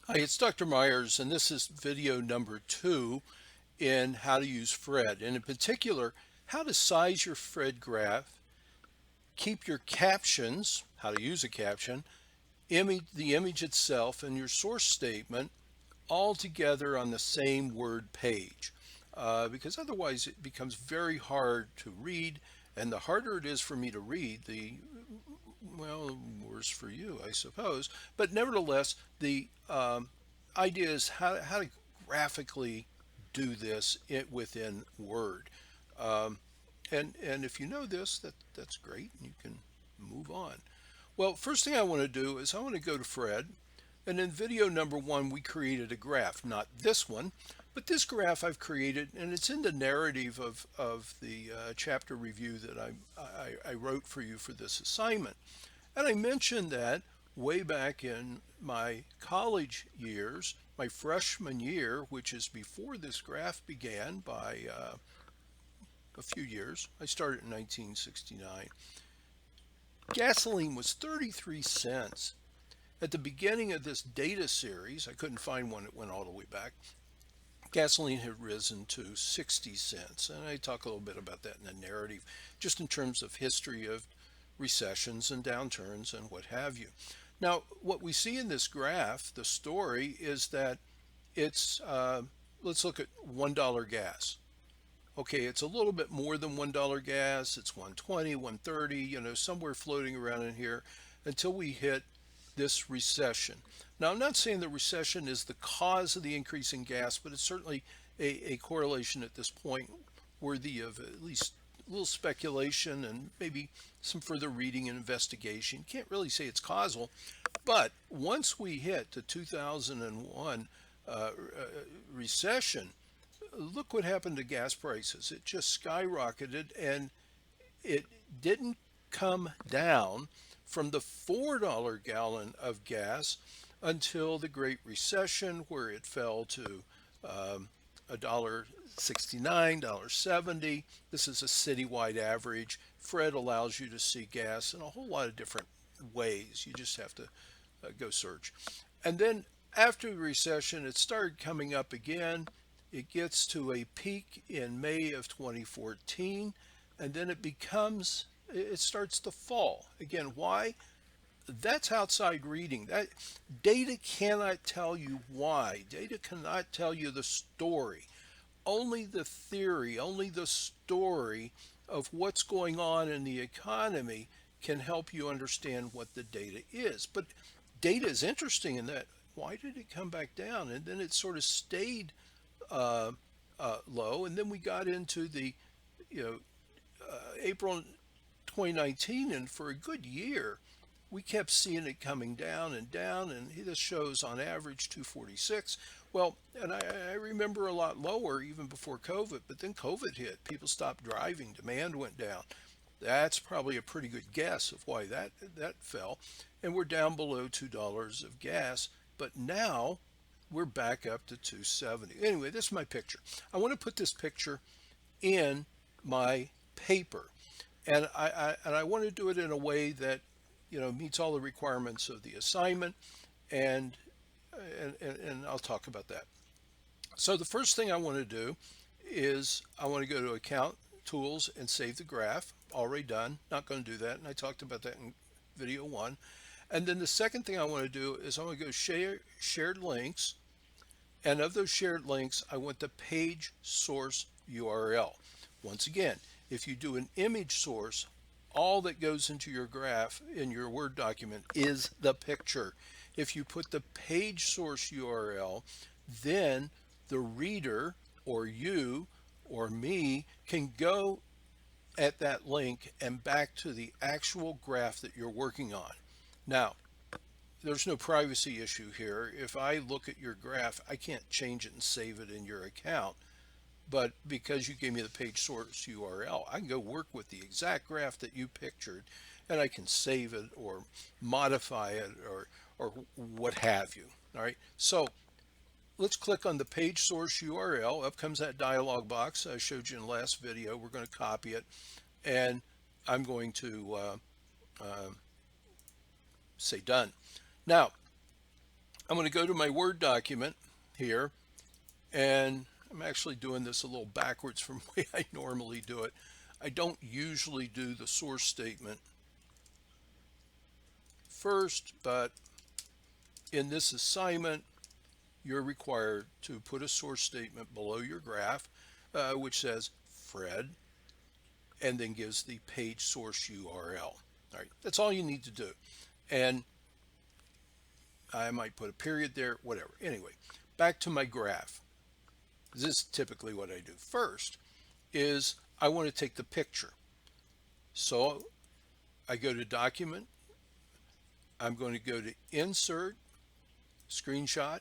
Hi, it's Dr. Myers, and this is video number 2 in how to use Fred, and in particular, how to size your Fred graph, keep your captions, how to use a caption, the image itself, and your source statement all together on the same word page. Because otherwise it becomes very hard to read, and the harder it is for me to read, the well, worse for you, I suppose. But nevertheless, the idea is how to graphically do this within Word. Um, and if you know this, that's great. You can move on. Well, first thing I want to do is I want to go to Fred. And in video number 1, we created a graph, not this one, but this graph I've created, and it's in the narrative of the chapter review that I wrote for you for this assignment. And I mentioned that way back in my college years, my freshman year, which is before this graph began by a few years. I started in 1969. Gasoline was 33 cents. At the beginning of this data series, I couldn't find one that went all the way back. Gasoline had risen to 60 cents. And I talk a little bit about that in the narrative, just in terms of history of recessions and downturns and what have you. Now, what we see in this graph, the story is that it's, let's look at $1 gas. Okay, it's a little bit more than $1 gas. It's 120, 130, somewhere floating around in here until we hit this recession. Now, I'm not saying the recession is the cause of the increase in gas, but it's certainly a correlation at this point worthy of at least a little speculation and maybe some further reading and investigation. Can't really say it's causal, but once we hit the 2001 recession, look what happened to gas prices. It just skyrocketed, and it didn't come down from the $4 gallon of gas until the Great Recession, where it fell to $1.69, $1.70. This is a citywide average. Fred allows you to see gas in a whole lot of different ways. You just have to go search. And then after the recession, it started coming up again. It gets to a peak in May of 2014, and then it starts to fall. Again, why? That's outside reading. That data cannot tell you why. Data cannot tell you the story. Only the theory, only the story of what's going on in the economy can help you understand what the data is. But data is interesting in that why did it come back down? And then it sort of stayed uh, low. And then we got into the, you know, April 2019, and for a good year, we kept seeing it coming down and down. And this shows on average 246. Well, and I remember a lot lower even before COVID, but then COVID hit. People stopped driving. Demand went down. That's probably a pretty good guess of why that fell. And we're down below $2 of gas. But now we're back up to 270. Anyway, this is my picture. I want to put this picture in my paper, and I want to do it in a way that meets all the requirements of the assignment, and and I'll talk about that. So the first thing I want to do is I want to go to Account, Tools, and Save the Graph. Already done. Not going to do that, and I talked about that in video 1. And then the second thing I want to do is I want to go shared links, and of those shared links, I want the page source URL. Once again, if you do an image source, all that goes into your graph in your Word document is the picture. If you put the page source URL, then the reader or you or me can go at that link and back to the actual graph that you're working on. Now, there's no privacy issue here. If I look at your graph, I can't change it and save it in your account. But because you gave me the page source URL, I can go work with the exact graph that you pictured, and I can save it or modify it or what have you. All right. So let's click on the page source URL. Up comes that dialog box I showed you in the last video. We're going to copy it, and I'm going to say done. Now, I'm going to go to my Word document here, and I'm actually doing this a little backwards from the way I normally do it. I don't usually do the source statement first, but in this assignment, you're required to put a source statement below your graph, which says Fred, and then gives the page source URL. All right, that's all you need to do. And I might put a period there, whatever. Anyway, back to my graph. This is typically what I do. First is I want to take the picture. So I go to Document. I'm going to go to Insert, Screenshot,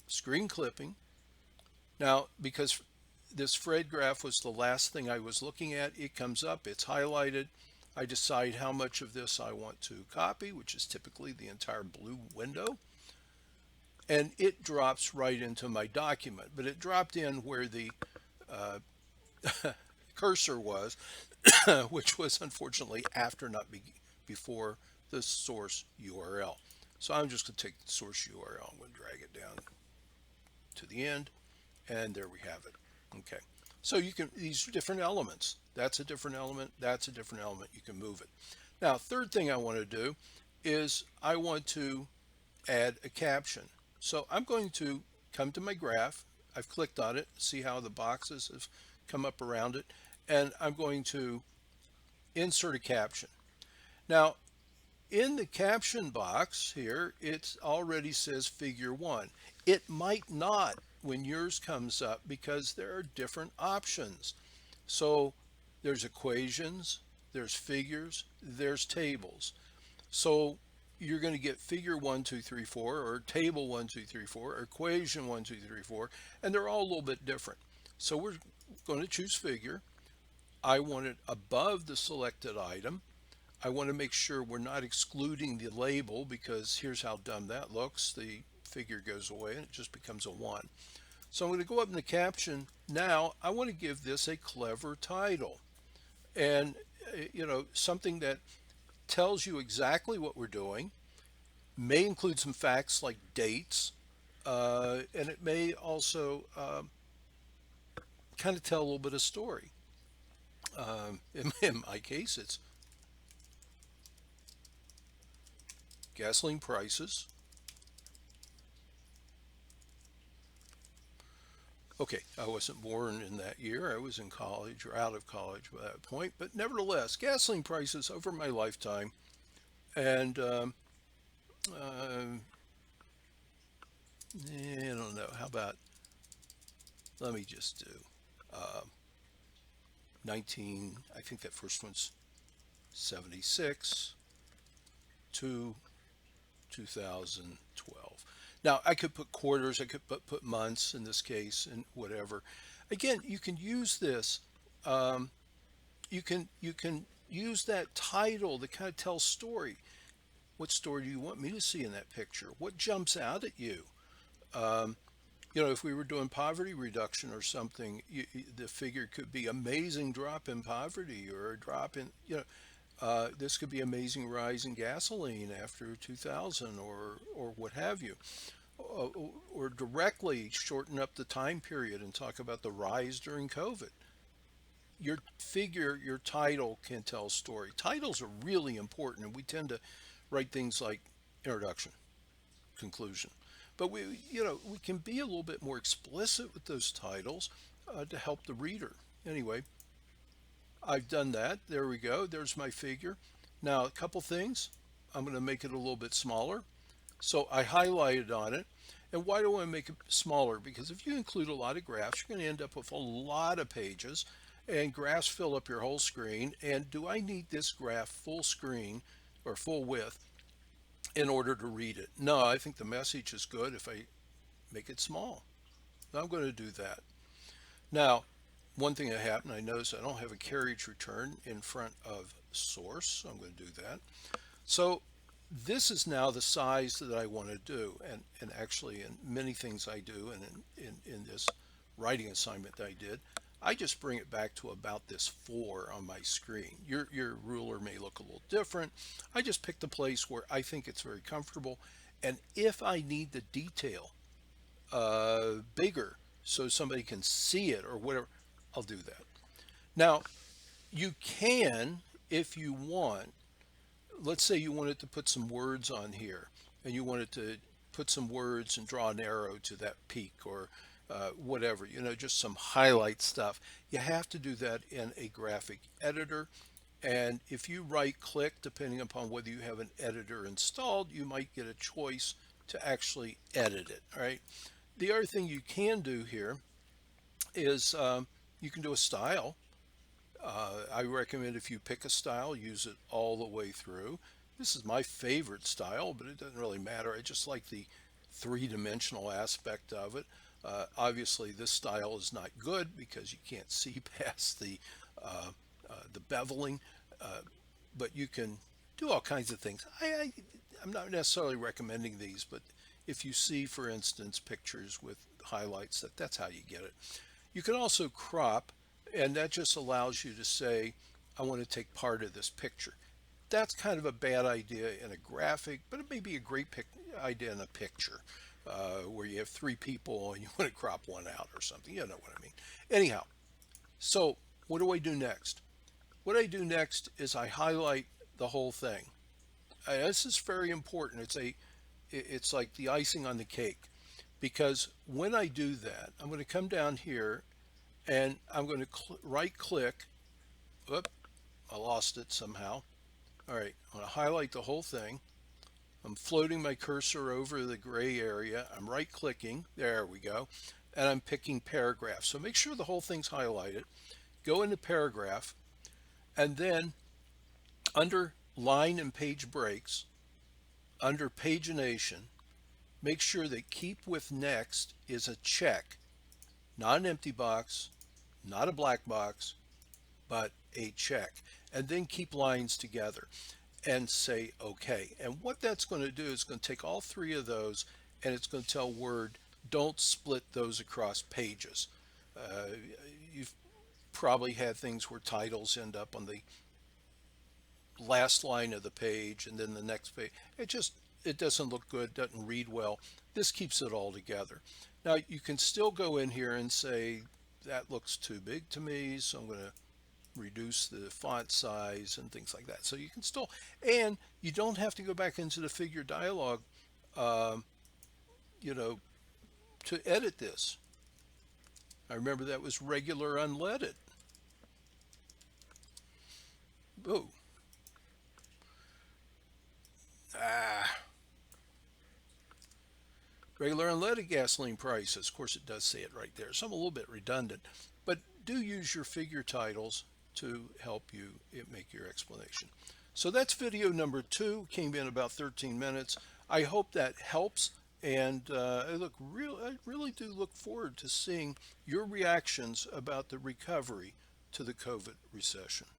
Screen Clipping. Now, because this Fred graph was the last thing I was looking at, it comes up, it's highlighted. I decide how much of this I want to copy, which is typically the entire blue window. And it drops right into my document, but it dropped in where the uh, cursor was, which was unfortunately after, not before the source URL. So I'm just going to take the source URL. I'm going to drag it down to the end, and there we have it. Okay. So you can, these are different elements. That's a different element. That's a different element. You can move it. Now, third thing I want to do is I want to add a caption. So I'm going to come to my graph. I've clicked on it, see how the boxes have come up around it, and I'm going to insert a caption. Now, in the caption box here, it already says figure 1. It might not when yours comes up because there are different options. So there's equations, there's figures, there's tables. So you're going to get figure 1, 2, 3, 4, or table 1, 2, 3, 4, or equation 1, 2, 3, 4, and they're all a little bit different. So we're going to choose figure. I want it above the selected item. I want to make sure we're not excluding the label, because here's how dumb that looks. The figure goes away and it just becomes a 1. So I'm going to go up in the caption. Now I want to give this a clever title, and something that tells you exactly what we're doing, may include some facts like dates, and it may also kind of tell a little bit of story. In my case, it's gasoline prices. Okay, I wasn't born in that year. I was in college or out of college by that point, but nevertheless, gasoline prices over my lifetime. And I don't know. How about, let me just do uh, 19, I think that first one's 76 to 2012. Now I could put quarters, I could put months in this case, and whatever. Again, you can use this. Um, you can use that title to kind of tell story. What story do you want me to see in that picture? What jumps out at you? Um, if we were doing poverty reduction or something, the figure could be amazing drop in poverty, or a drop in, this could be amazing rise in gasoline after 2000, or what have you, or directly shorten up the time period and talk about the rise during COVID. Your figure, your title can tell a story. Titles are really important, and we tend to write things like introduction, conclusion. But we can be a little bit more explicit with those titles to help the reader. Anyway, I've done that. There we go. There's my figure. Now, a couple things. I'm going to make it a little bit smaller. So I highlighted on it. And why do I make it smaller? Because if you include a lot of graphs, you're going to end up with a lot of pages, and graphs fill up your whole screen. And do I need this graph full screen or full width in order to read it? No, I think the message is good if I make it small. I'm going to do that. Now, one thing that happened, I noticed I don't have a carriage return in front of source, so I'm going to do that. So this is now the size that I want to do, and actually in many things I do, and in this writing assignment that I did, I just bring it back to about this 4 on my screen. Your ruler may look a little different. I just picked a place where I think it's very comfortable, And if I need the detail bigger so somebody can see it or whatever, I'll do that. Now, you can, if you want, let's say you wanted to put some words on here and you wanted to put some words and draw an arrow to that peak or whatever, just some highlight stuff. You have to do that in a graphic editor. And if you right click, depending upon whether you have an editor installed, you might get a choice to actually edit it. All right. The other thing you can do here is you can do a style. I recommend if you pick a style, use it all the way through. This is my favorite style, but it doesn't really matter. I just like the three-dimensional aspect of it. Obviously, this style is not good because you can't see past uh, the beveling, uh, but you can do all kinds of things. I'm not necessarily recommending these, but if you see, for instance, pictures with highlights, that's how you get it. You can also crop, and that just allows you to say, I want to take part of this picture. That's kind of a bad idea in a graphic, but it may be a great idea in a picture where you have three people and you want to crop one out or something. You know what I mean. Anyhow, so what do I do next? What I do next is I highlight the whole thing. This is very important. It's like the icing on the cake, because when I do that, I'm going to come down here and I'm going to right click. Oop, I lost it somehow. All right, I'm going to highlight the whole thing. I'm floating my cursor over the gray area. I'm right clicking. There we go. And I'm picking paragraph. So make sure the whole thing's highlighted. Go into paragraph. And then under line and page breaks, under pagination, make sure that keep with next is a check, not an empty box, not a black box, but a check. And then keep lines together and say OK. And what that's going to do is going to take all three of those and it's going to tell Word, don't split those across pages. You've probably had things where titles end up on the last line of the page and then the next page. It doesn't look good, doesn't read well. This keeps it all together. Now you can still go in here and say that looks too big to me, so I'm going to reduce the font size and things like that. So you can still, and you don't have to go back into the figure dialog, um, you know, to edit this. I remember that was regular unleaded. Oh, ah, regular unleaded gasoline prices. Of course, it does say it right there. So I'm a little bit redundant, but do use your figure titles to help you make your explanation. So that's video number 2. Came in about 13 minutes. I hope that helps. And I really do look forward to seeing your reactions about the recovery to the COVID recession.